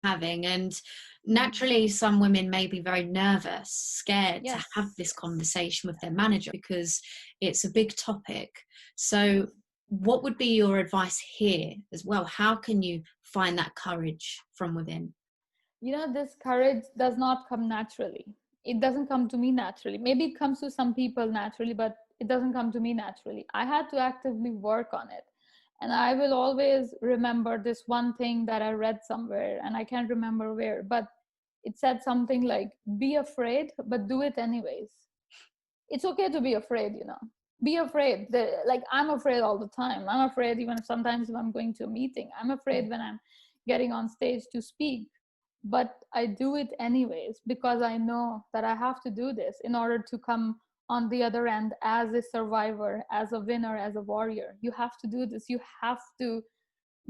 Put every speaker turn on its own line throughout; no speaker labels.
having. And naturally, some women may be very nervous, scared to
Yes,
have this
yes,
conversation with their manager because it's a big topic.
yes.
So, what would be your advice here as well? How can you find that courage from within?
This courage does not come naturally. It doesn't come to me naturally. Maybe it comes to some people naturally, but it doesn't come to me naturally. I had to actively work on it. And I will always remember this one thing that I read somewhere, and I can't remember where, but it said something like, be afraid, but do it anyways. It's okay to be afraid. Be afraid. Like, I'm afraid all the time. I'm afraid even if sometimes if I'm going to a meeting. I'm afraid when I'm getting on stage to speak, but I do it anyways because I know that I have to do this in order to come on the other end as a survivor, as a winner, as a warrior. You have to do this. You have to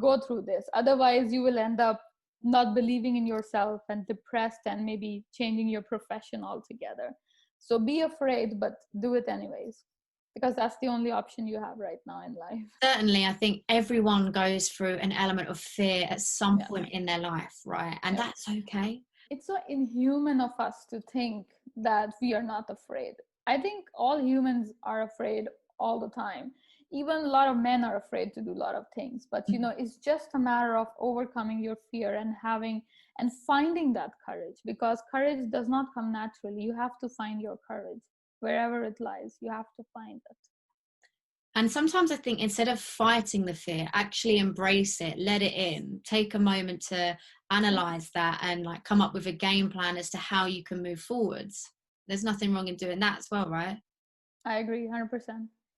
go through this. Otherwise, you will end up not believing in yourself and depressed and maybe changing your profession altogether. So be afraid, but do it anyways, because that's the only option you have right now in life.
Certainly, I think everyone goes through an element of fear at some
Yeah.
point in their life, right? And
Yeah.
that's okay.
It's so inhuman of us to think that we are not afraid. I think all humans are afraid all the time. Even a lot of men are afraid to do a lot of things, but it's just a matter of overcoming your fear and having and finding that courage, because courage does not come naturally. You have to find your courage wherever it lies. You have to find it.
And sometimes I think instead of fighting the fear, actually embrace it, let it in, take a moment to analyze that and like come up with a game plan as to how you can move forwards. There's nothing wrong in doing that as well, right?
I agree 100%.